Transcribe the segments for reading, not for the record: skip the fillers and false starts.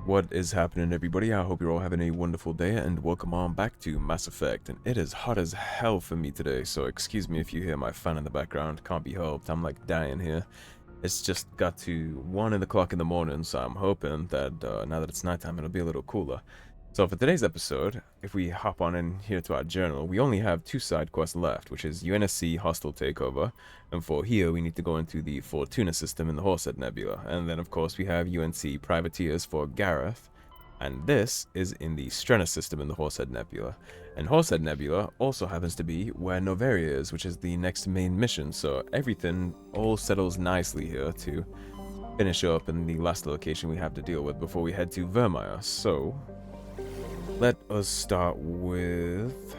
What is happening, everybody? I hope you're all having a wonderful day, and welcome on back to Mass Effect. And it is hot as hell for me today, so excuse me if you hear my fan in the background. Can't be helped. I'm like dying here. It's just got to 1 o'clock in the morning, so I'm hoping that now that it's nighttime, it'll be a little cooler. So for today's episode, if we hop on in here to our journal, we only have 2 side quests left, which is UNSC Hostile Takeover, and for here we need to go into the Fortuna system in the Horsehead Nebula, and then of course we have UNC Privateers for Gareth, and this is in the Strennus system in the Horsehead Nebula. And Horsehead Nebula also happens to be where Noveria is, which is the next main mission, so everything all settles nicely here to finish up in the last location we have to deal with before we head to Vermeer. So let us start with...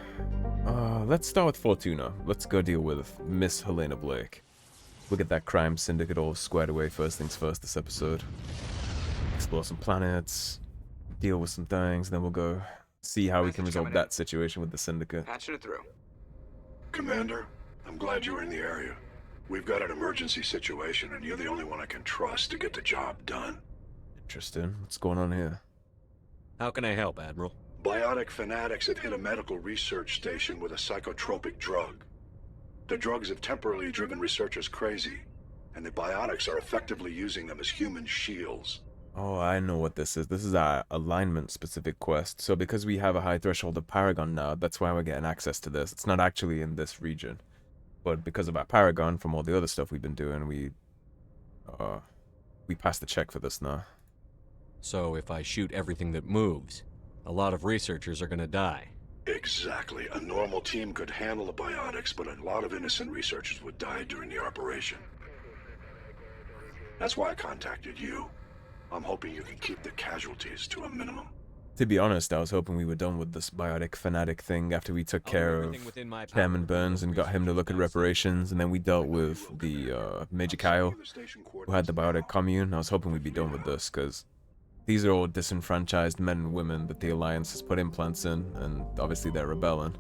let's start with Fortuna. Let's go deal with Miss Helena Blake. We'll get that crime syndicate all squared away first things first this episode. Explore some planets, deal with some things, then we'll go see how we can resolve that situation with the syndicate. Patching it through. Commander, I'm glad you're in the area. We've got an emergency situation, and you're the only one I can trust to get the job done. Interesting. What's going on here? How can I help, Admiral? Biotic fanatics have hit a medical research station with a psychotropic drug. The drugs have temporarily driven researchers crazy, and the biotics are effectively using them as human shields. Oh, I know what this is. This is our alignment-specific quest. So because we have a high threshold of Paragon now, that's why we're getting access to this. It's not actually in this region. But because of our Paragon, from all the other stuff we've been doing, we passed the check for this now. So if I shoot everything that moves, a lot of researchers are gonna die. Exactly. A normal team could handle the biotics, but a lot of innocent researchers would die during the operation. That's why I contacted you. I'm hoping you can keep the casualties to a minimum. To be honest, I was hoping we were done with this biotic fanatic thing after we took care of Chairman Burns and got him to look at reparations, and then we dealt with the Major Kyle, who had the biotic commune. I was hoping we'd be done with this, because these are all disenfranchised men and women that the Alliance has put implants in, and obviously they're rebelling.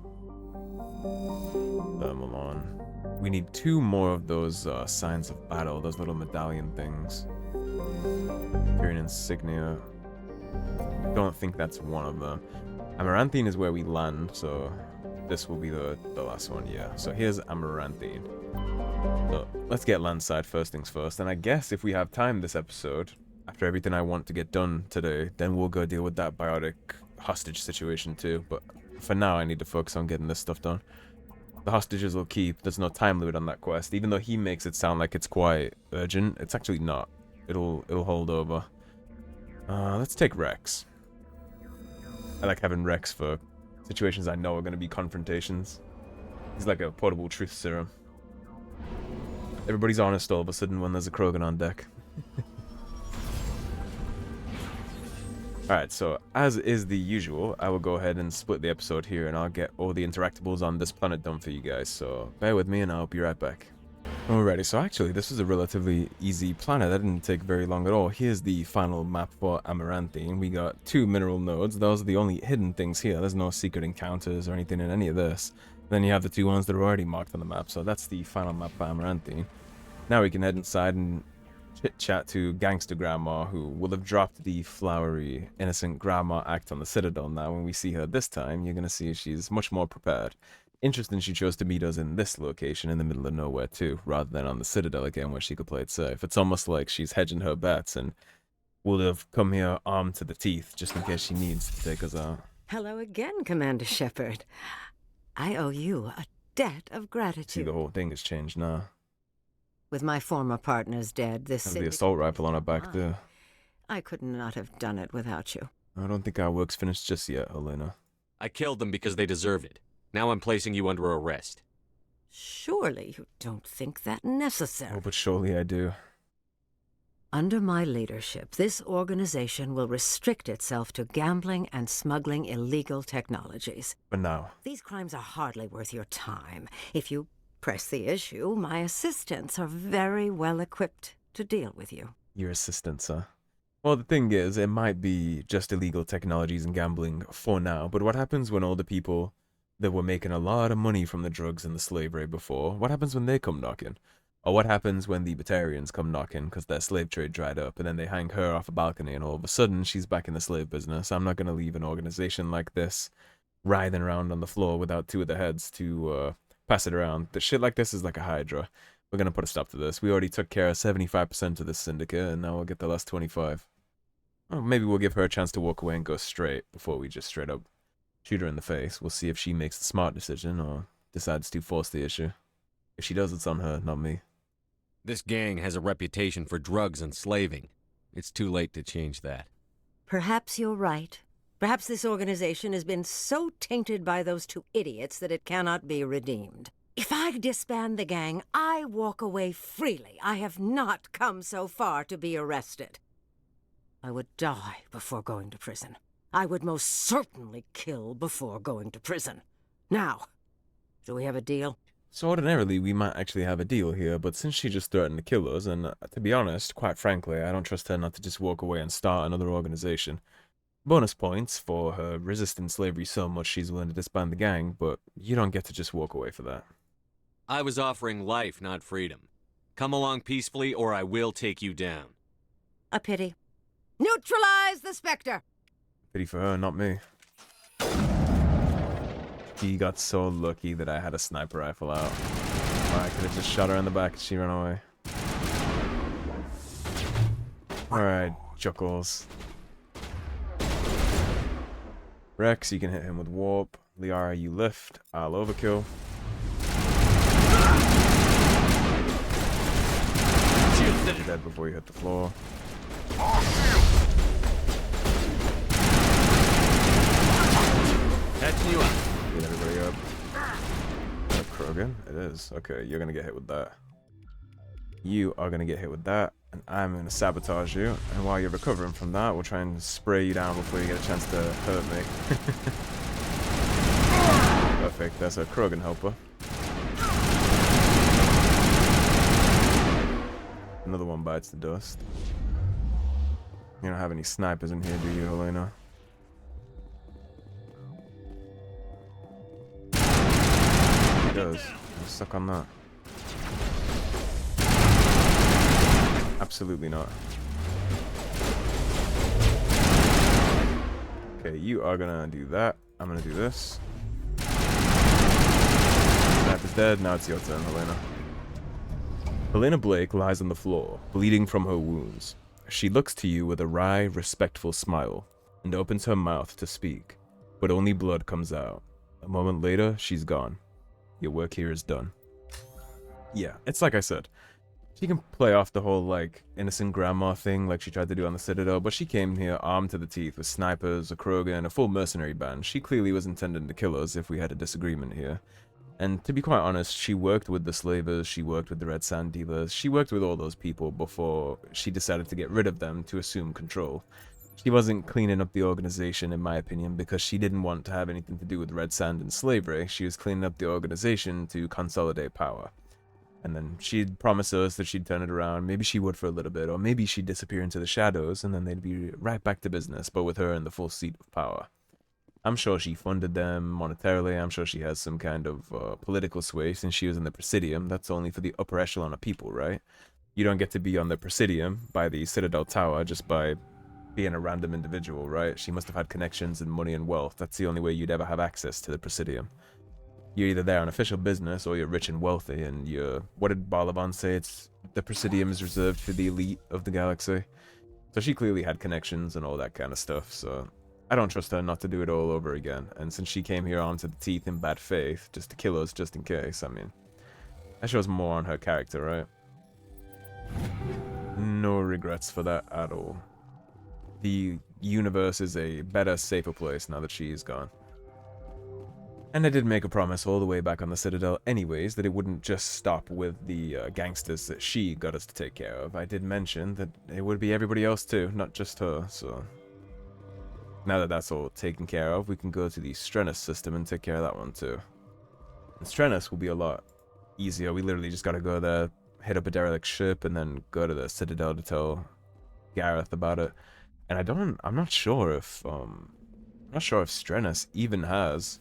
Thermal on. We need 2 more of those signs of battle, those little medallion things. Imperial insignia. I don't think that's one of them. Amaranthine is where we land, so this will be the last one, yeah. So here's Amaranthine. So let's get landside first things first, and I guess if we have time this episode, after everything I want to get done today, then we'll go deal with that biotic hostage situation too. But for now, I need to focus on getting this stuff done. The hostages will keep. There's no time limit on that quest. Even though he makes it sound like it's quite urgent, it's actually not. It'll hold over. Let's take Rex. I like having Rex for situations I know are going to be confrontations. He's like a portable truth serum. Everybody's honest all of a sudden when there's a Krogan on deck. Alright, so as is the usual, I will go ahead and split the episode here, and I'll get all the interactables on this planet done for you guys, so bear with me and I'll be right back. Alrighty, so actually this is a relatively easy planet. That didn't take very long at all. Here's the final map for Amaranthine. We got 2 mineral nodes. Those are the only hidden things here. There's no secret encounters or anything in any of this. Then you have the 2 ones that are already marked on the map, so that's the final map for Amaranthine. Now we can head inside and chit-chat to Gangster Grandma, who will have dropped the flowery, innocent Grandma act on the Citadel. Now when we see her this time, you're going to see she's much more prepared. Interesting she chose to meet us in this location in the middle of nowhere too, rather than on the Citadel again where she could play it safe. It's almost like she's hedging her bets and would have come here armed to the teeth just in case she needs to take us out. Hello again, Commander Shepard. I owe you a debt of gratitude. See, the whole thing has changed now. With my former partners dead, this Has the assault rifle on her back too. I could not have done it without you. I don't think our work's finished just yet, Helena. I killed them because they deserve it. Now I'm placing you under arrest. Surely you don't think that necessary. Oh, but surely I do. Under my leadership, this organization will restrict itself to gambling and smuggling illegal technologies. But now. These crimes are hardly worth your time. If you press the issue, my assistants are very well equipped to deal with you. Your assistants, huh? Well, the thing is, it might be just illegal technologies and gambling for now, but what happens when all the people that were making a lot of money from the drugs and the slavery before, what happens when they come knocking? Or what happens when the Batarians come knocking because their slave trade dried up, and then they hang her off a balcony, and all of a sudden she's back in the slave business. I'm not going to leave an organization like this writhing around on the floor without two of the heads to pass it around. The shit like this is like a hydra. We're going to put a stop to this. We already took care of 75% of this syndicate, and now we'll get the last 25. Well, maybe we'll give her a chance to walk away and go straight before we just straight up shoot her in the face. We'll see if she makes the smart decision or decides to force the issue. If she does, it's on her, not me. This gang has a reputation for drugs and slaving. It's too late to change that. Perhaps you're right. Perhaps this organization has been so tainted by those two idiots that it cannot be redeemed. If I disband the gang, I walk away freely. I have not come so far to be arrested. I would die before going to prison. I would most certainly kill before going to prison. Now, do we have a deal? So ordinarily, we might actually have a deal here, but since she just threatened to kill us, and to be honest, quite frankly, I don't trust her not to just walk away and start another organization. Bonus points for her resisting slavery so much she's willing to disband the gang, but you don't get to just walk away for that. I was offering life, not freedom. Come along peacefully, or I will take you down. A pity. Neutralize the Spectre! Pity for her, not me. He got so lucky that I had a sniper rifle out. I could have just shot her in the back and she ran away. Alright, Juckles. Rex, you can hit him with warp. Liara, you lift. I'll overkill. You're dead before you hit the floor. Catching you up. Get everybody up. Krogan? It is. Okay, you're gonna get hit with that. You are gonna get hit with that, and I'm gonna sabotage you. And while you're recovering from that, we'll try and spray you down before you get a chance to hurt me. Perfect, that's a Krogan helper. Another one bites the dust. You don't have any snipers in here, do you, Helena? He does. I'm stuck on that. Absolutely not. Okay, you are gonna do that. I'm gonna do this. Sniper's dead. Now it's your turn, Helena. Helena Blake lies on the floor, bleeding from her wounds. She looks to you with a wry, respectful smile, and opens her mouth to speak, but only blood comes out. A moment later, she's gone. Your work here is done. Yeah, it's like I said. She can play off the whole, like, innocent grandma thing like she tried to do on the Citadel, but she came here armed to the teeth with snipers, a Krogan, and a full mercenary band. She clearly was intending to kill us if we had a disagreement here. And to be quite honest, she worked with the slavers, she worked with the red sand dealers, she worked with all those people before she decided to get rid of them to assume control. She wasn't cleaning up the organization, in my opinion, because she didn't want to have anything to do with red sand and slavery. She was cleaning up the organization to consolidate power. And then she'd promise us that she'd turn it around. Maybe she would for a little bit, or maybe she'd disappear into the shadows, and then they'd be right back to business, but with her in the full seat of power. I'm sure she funded them monetarily. I'm sure she has some kind of political sway since she was in the Presidium. That's only for the upper echelon of people, right? You don't get to be on the Presidium by the Citadel Tower just by being a random individual, right? She must have had connections and money and wealth. That's the only way you'd ever have access to the Presidium. You're either there on official business or you're rich and wealthy, and you're... What did Balaban say? It's the Presidium is reserved for the elite of the galaxy. So she clearly had connections and all that kind of stuff, so... I don't trust her not to do it all over again, and since she came here armed to the teeth in bad faith, just to kill us just in case, I mean... That shows more on her character, right? No regrets for that at all. The universe is a better, safer place now that she's gone. And I did make a promise all the way back on the Citadel anyways that it wouldn't just stop with the gangsters that she got us to take care of. I did mention that it would be everybody else too, not just her, so... Now that that's all taken care of, we can go to the Strennus system and take care of that one too. And Strennus will be a lot easier. We literally just gotta go there, hit up a derelict ship, and then go to the Citadel to tell Gareth about it. And I'm not sure if Strennus even has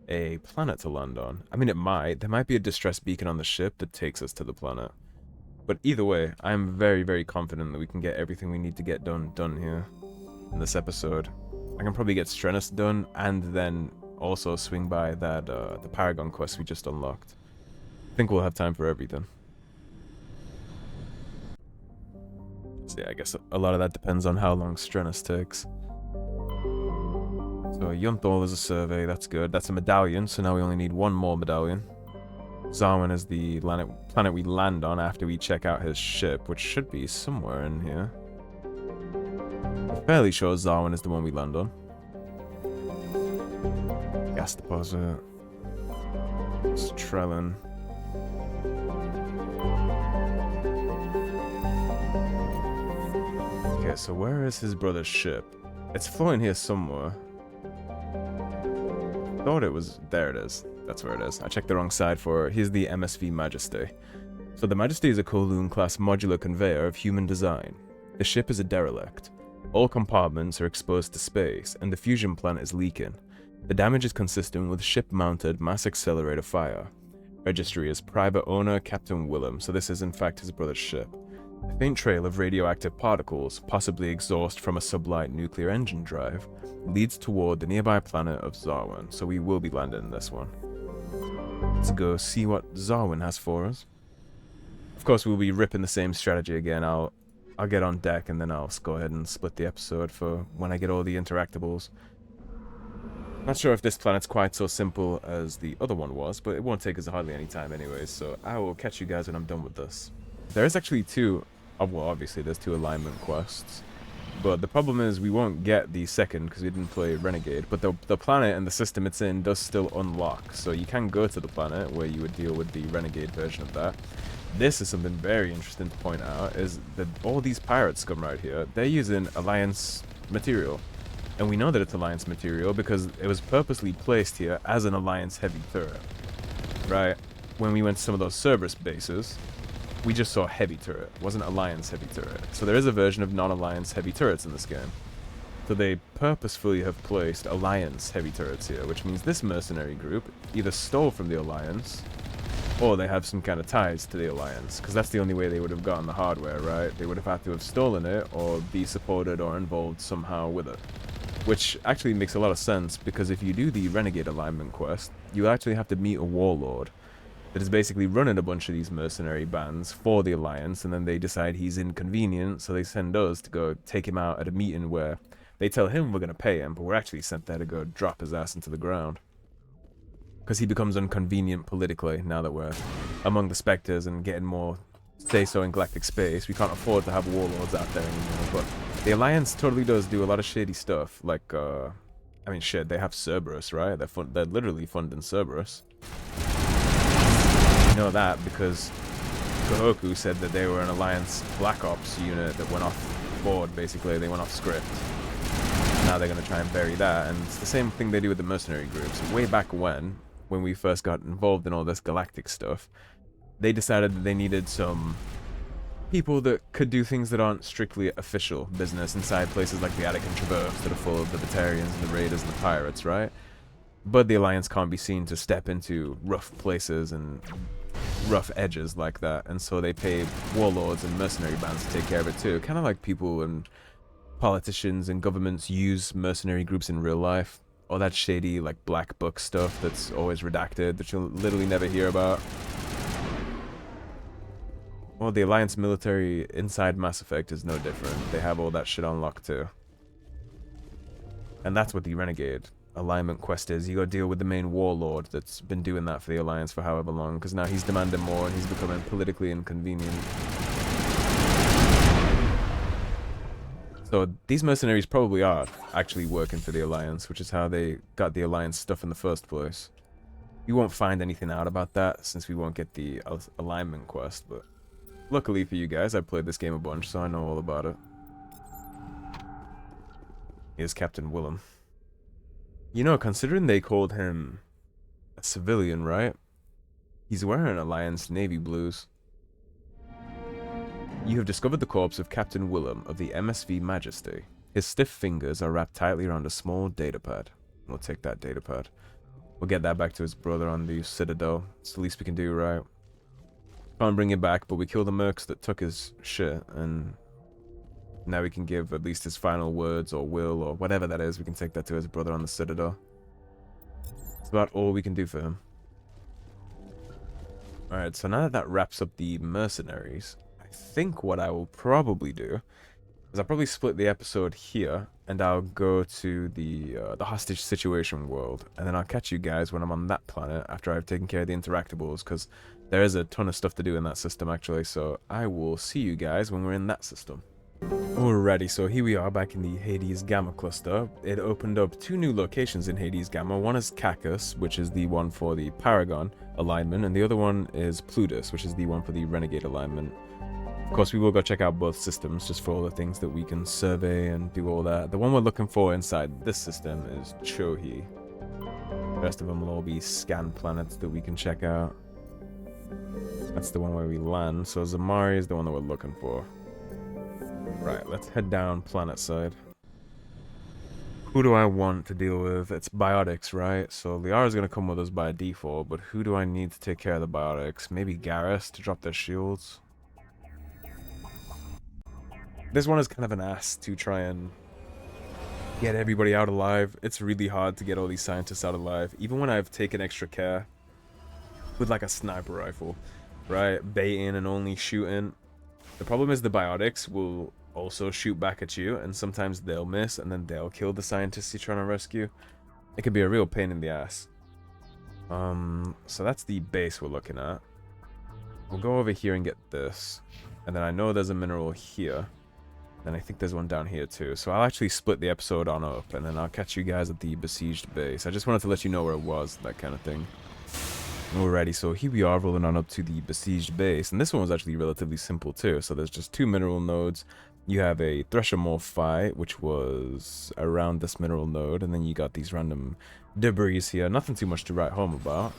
a planet to land on. I mean, it might. There might be a distress beacon on the ship that takes us to the planet. But either way, I'm very, very confident that we can get everything we need to get done here in this episode. I can probably get Strennus done, and then also swing by that the Paragon quest we just unlocked. I think we'll have time for everything. So yeah, I guess a lot of that depends on how long Strennus takes. So Yunthal is a survey, that's good. That's a medallion, so now we only need one more medallion. Zarwin is the planet we land on after we check out his ship, which should be somewhere in here. I'm fairly sure Zarwin is the one we land on. Gas deposit. Strellin. Okay, so where is his brother's ship? It's flying here somewhere. Thought it was... There it is. That's where it is. I checked the wrong side for it. Here's the MSV Majesty. So the Majesty is a Kowloon-class modular conveyor of human design. The ship is a derelict. All compartments are exposed to space, and the fusion plant is leaking. The damage is consistent with ship-mounted mass accelerator fire. Registry is private owner Captain Willem, so this is in fact his brother's ship. A faint trail of radioactive particles, possibly exhaust from a sublight nuclear engine drive, leads toward the nearby planet of Zarwin, so we will be landing in this one. Let's go see what Zarwin has for us. Of course, we'll be ripping the same strategy again. I'll get on deck and then I'll go ahead and split the episode for when I get all the interactables. Not sure if this planet's quite so simple as the other one was, but it won't take us hardly any time anyways, so I will catch you guys when I'm done with this. There is actually two, well obviously there's two alignment quests, but the problem is we won't get the second because we didn't play Renegade, but the planet and the system it's in does still unlock, so you can go to the planet where you would deal with the Renegade version of that. This is something very interesting to point out, is that all these pirates scum right here, they're using Alliance material. And we know that it's Alliance material because it was purposely placed here as an Alliance heavy turret. Right? When we went to some of those Cerberus bases, we just saw heavy turret. It wasn't Alliance heavy turret. So there is a version of non-Alliance heavy turrets in this game. So they purposefully have placed Alliance heavy turrets here, which means this mercenary group either stole from the Alliance, or they have some kind of ties to the Alliance, because that's the only way they would have gotten the hardware, right? They would have had to have stolen it, or be supported or involved somehow with it. Which actually makes a lot of sense, because if you do the Renegade Alignment quest, you actually have to meet a warlord that is basically running a bunch of these mercenary bands for the Alliance, and then they decide he's inconvenient, so they send us to go take him out at a meeting where they tell him we're going to pay him, but we're actually sent there to go drop his ass into the ground. Because he becomes inconvenient politically now that we're among the Spectres and getting more say-so in galactic space. We can't afford to have warlords out there anymore, but the Alliance totally does do a lot of shady stuff. Like, I mean, shit, they have Cerberus, right? They're literally funding Cerberus. You know that because Kahoku said that they were an Alliance Black Ops unit that went off board, basically. They went off script. Now they're going to try and bury that, and it's the same thing they do with the mercenary groups. Way back when we first got involved in all this galactic stuff, they decided that they needed some people that could do things that aren't strictly official business inside places like the Attic and Traverse that are full of the Batarians and the Raiders and the Pirates, right? But the Alliance can't be seen to step into rough places and rough edges like that, and so they pay warlords and mercenary bands to take care of it too. Kind of like people and politicians and governments use mercenary groups in real life. All that shady, like, black book stuff that's always redacted, that you'll literally never hear about. Well, the Alliance military inside Mass Effect is no different. They have all that shit on lock too. And that's what the Renegade Alignment quest is. You gotta deal with the main warlord that's been doing that for the Alliance for however long, because now he's demanding more and he's becoming politically inconvenient. So these mercenaries probably are actually working for the Alliance, which is how they got the Alliance stuff in the first place. You won't find anything out about that since we won't get the alignment quest, but luckily for you guys, I've played this game a bunch, so I know all about it. Here's Captain Willem. You know, considering they called him a civilian, right? He's wearing Alliance Navy blues. You have discovered the corpse of Captain Willem of the MSV Majesty. His stiff fingers are wrapped tightly around a small datapad. We'll take that datapad. We'll get that back to his brother on the Citadel. It's the least we can do, right? Can't bring it back, but we kill the mercs that took his shit, and now we can give at least his final words or will or whatever that is. We can take that to his brother on the Citadel. That's about all we can do for him. Alright, so now that that wraps up the mercenaries, I think what I will probably do is I'll probably split the episode here, and I'll go to the hostage situation world, and then I'll catch you guys when I'm on that planet after I've taken care of the interactables, because there is a ton of stuff to do in that system actually, so I will see you guys when we're in that system. Alrighty, so here we are back in the Hades Gamma cluster. It opened up 2 new locations in Hades Gamma. One is Cacus, which is the one for the Paragon alignment, and the other one is Plutus, which is the one for the Renegade alignment. Of course, we will go check out both systems just for all the things that we can survey and do all that. The one we're looking for inside this system is Chohi. The rest of them will all be scan planets that we can check out. That's the one where we land, so Zamari is the one that we're looking for. Right, let's head down planet side. Who do I want to deal with? It's biotics, right? So Liara's going to come with us by default, but who do I need to take care of the biotics? Maybe Garrus to drop their shields? This one is kind of an ass to try and get everybody out alive. It's really hard to get all these scientists out alive, even when I've taken extra care with like a sniper rifle, right? Baiting and only shooting. The problem is the biotics will also shoot back at you, and sometimes they'll miss, and then they'll kill the scientists you're trying to rescue. It could be a real pain in the ass. So that's the base we're looking at. We'll go over here and get this, and then I know there's a mineral here. And I think there's one down here too. So I'll actually split the episode on up, and then I'll catch you guys at the besieged base. I just wanted to let you know where it was, that kind of thing. Alrighty, so here we are rolling on up to the besieged base. And this one was actually relatively simple too. So there's just 2 mineral nodes. You have a Thresher fight, which was around this mineral node. And then you got these random debris here. Nothing too much to write home about.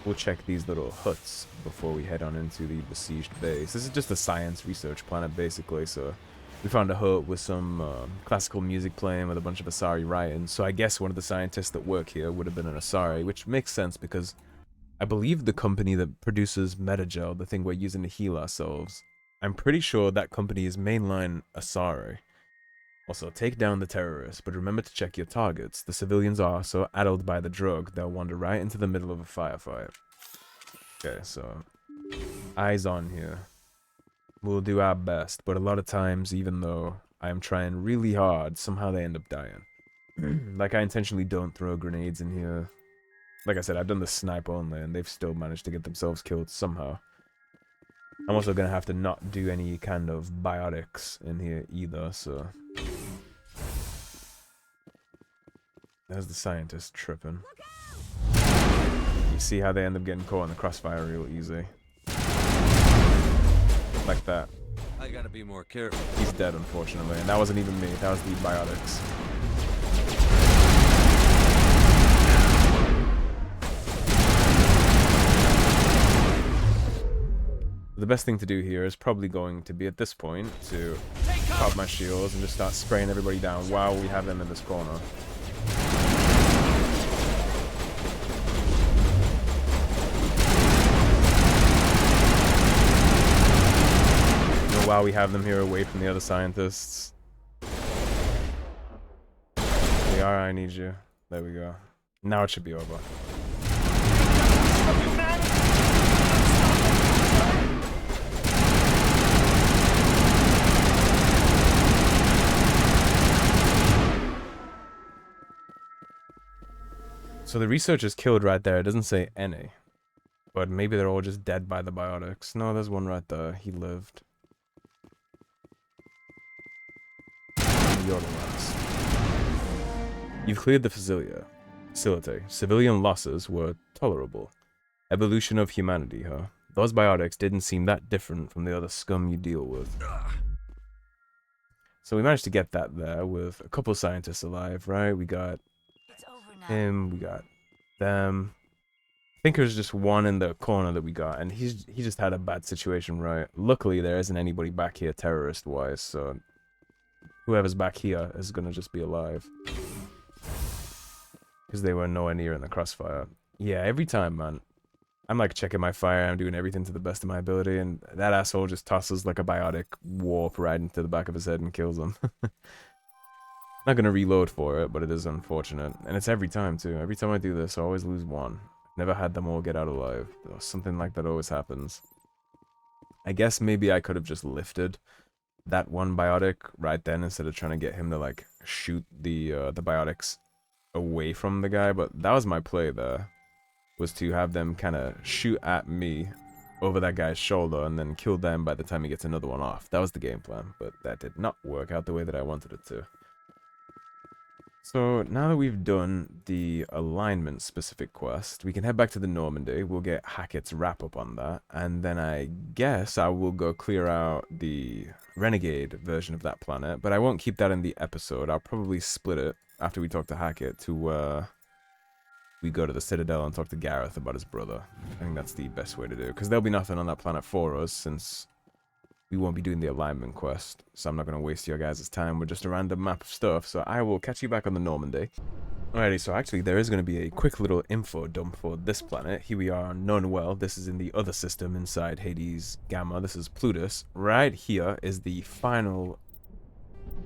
We'll check these little huts before we head on into the besieged base. This is just a science research planet basically, so... We found a hut with some classical music playing with a bunch of Asari writing. So I guess one of the scientists that work here would have been an Asari, which makes sense because I believe the company that produces Metagel, the thing we're using to heal ourselves, I'm pretty sure that company is mainline Asari. Also, take down the terrorists, but remember to check your targets. The civilians are so addled by the drug, they'll wander right into the middle of a firefight. Okay, so eyes on here. We'll do our best, but a lot of times, even though I am trying really hard, somehow they end up dying. Like, I intentionally don't throw grenades in here. Like I said, I've done the snipe only, and they've still managed to get themselves killed somehow. I'm also gonna have to not do any kind of biotics in here either, so... There's the scientist tripping. You see how they end up getting caught in the crossfire real easy. Like that. I gotta be more careful. He's dead, unfortunately, and that wasn't even me. That was the biotics. The best thing to do here is probably going to be at this point to pop my shields and just start spraying everybody down while we have them in this corner. While we have them here away from the other scientists. Liara, I need you. There we go. Now it should be over. So the research is killed right there. It doesn't say any. But maybe they're all just dead by the biotics. No, there's one right there. He lived. You're the last. You've cleared the facility. Civilian losses were tolerable. Evolution of humanity, huh? Those biotics didn't seem that different from the other scum you deal with. So we managed to get that there with a couple scientists alive, right? We got him, we got them. I think there's just one in the corner that we got, and he just had a bad situation, right? Luckily, there isn't anybody back here terrorist-wise, so... Whoever's back here is gonna just be alive. because they were nowhere near in the crossfire. Yeah, every time, man. I'm like checking my fire, I'm doing everything to the best of my ability, and that asshole just tosses like a biotic warp right into the back of his head and kills him. Not gonna reload for it, but it is unfortunate. And it's every time, too. Every time I do this, I always lose one. Never had them all get out alive. Something like that always happens. I guess maybe I could have just lifted that one biotic right then instead of trying to get him to, like, shoot the biotics away from the guy, but that was my play there. Was to have them kind of shoot at me over that guy's shoulder and then kill them by the time he gets another one off. That was the game plan, but that did not work out the way that I wanted it to. So now that we've done the alignment specific quest, we can head back to the Normandy. We'll get Hackett's wrap up on that, and then I guess I will go clear out the Renegade version of that planet, but I won't keep that in the episode. I'll probably split it after we talk to Hackett to we go to the Citadel and talk to Gareth about his brother. I think that's the best way to do it, because there'll be nothing on that planet for us since we won't be doing the alignment quest, so I'm not going to waste your guys' time with just a random map of stuff, so I will catch you back on the Normandy. Alrighty, so actually there is going to be a quick little info dump for this planet. Here we are on Nonuel. This is in the other system inside Hades Gamma. This is Plutus. Right here is the final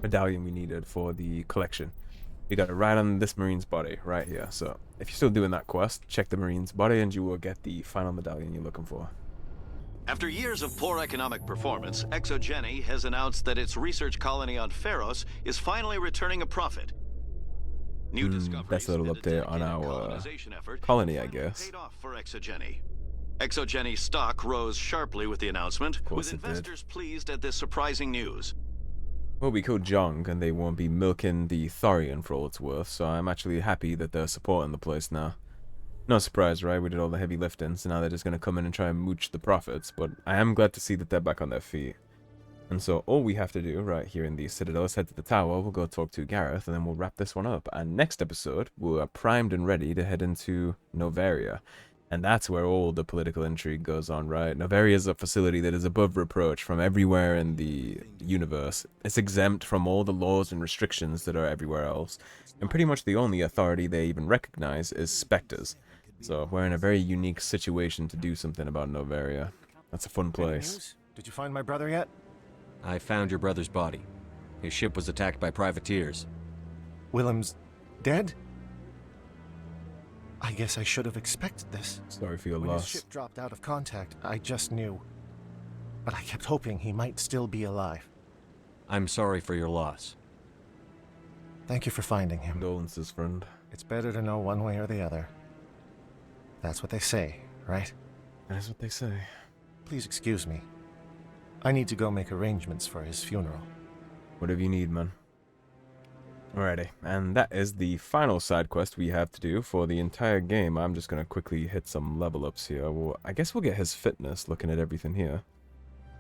medallion we needed for the collection. We got it right on this Marine's body, right here. So if you're still doing that quest, check the Marine's body and you will get the final medallion you're looking for. After years of poor economic performance, Exogeny has announced that its research colony on Pharos is finally returning a profit. New discoveries that's a little and update on dedicated our colonization effort colony, I finally guess. paid off for Exogeny. Exogeny stock rose sharply with the announcement, course with it did. investors pleased at this surprising news. Well, we killed Jong, and they won't be milking the Thorian for all it's worth, so I'm actually happy that they're supporting the place now. No surprise, right? We did all the heavy lifting, so now they're just going to come in and try and mooch the profits, but I am glad to see that they're back on their feet. And so all we have to do right here in the Citadel is head to the tower, we'll go talk to Gareth, and then we'll wrap this one up. And next episode, we're primed and ready to head into Novaria. And that's where all the political intrigue goes on, right? Novaria is a facility that is above reproach from everywhere in the universe. It's exempt from all the laws and restrictions that are everywhere else. And pretty much the only authority they even recognize is specters. So we're in a very unique situation to do something about Novaria. That's a fun place. Did you find my brother yet? I found your brother's body. His ship was attacked by privateers. Willem's dead? I guess I should have expected this. Sorry for your When loss. his ship dropped out of contact, I just knew. But I kept hoping he might still be alive. I'm sorry for your loss. Thank you for finding him. Condolences, friend. It's better to know one way or the other. That's what they say, right? That's what they say. Please excuse me. I need to go make arrangements for his funeral. Whatever you need, man. Alrighty, and that is the final side quest we have to do for the entire game. I'm just going to quickly hit some level ups here. Well, I guess we'll get his fitness, looking at everything here.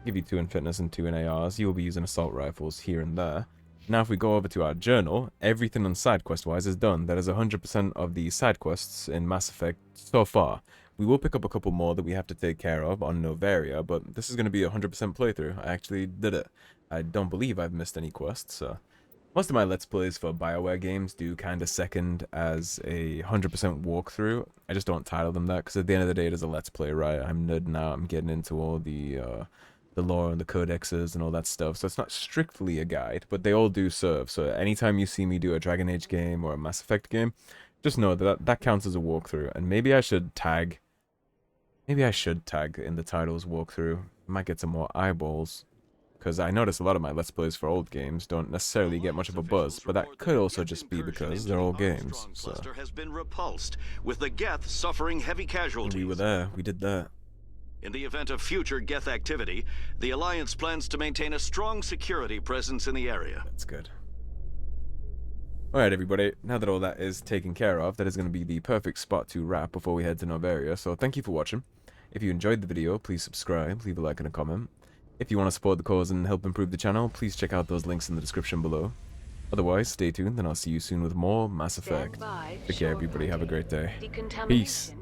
Give you 2 in fitness and 2 in ARs. You'll be using assault rifles here and there. Now if we go over to our journal, everything on side quest wise is done. That is 100% of the side quests in Mass Effect so far. We will pick up a couple more that we have to take care of on Novaria, but this is going to be a 100% playthrough. I actually did it. I don't believe I've missed any quests, so... Most of my Let's Plays for BioWare games do kind of second as a 100% walkthrough. I just don't title them that, because at the end of the day, it is a Let's Play, right? I'm nerding out, I'm getting into all the lore and the codexes and all that stuff, so it's not strictly a guide, but they all do serve. So anytime you see me do a Dragon Age game or a Mass Effect game, just know that that counts as a walkthrough, and maybe I should tag in the titles walkthrough. Might get some more eyeballs. Because I notice a lot of my Let's Plays for old games don't necessarily get much of a buzz, but that could also just be because they're all games, so... has been repulsed, with the Geth suffering heavy casualties. We were there, we did that. In the event of future Geth activity, the Alliance plans to maintain a strong security presence in the area. That's good. Alright everybody, now that all that is taken care of, that is going to be the perfect spot to wrap before we head to Novaria, so thank you for watching. If you enjoyed the video, please subscribe, leave a like and a comment. If you want to support the cause and help improve the channel, please check out those links in the description below. Otherwise, stay tuned and I'll see you soon with more Mass Effect. Take care everybody, have a great day. Peace.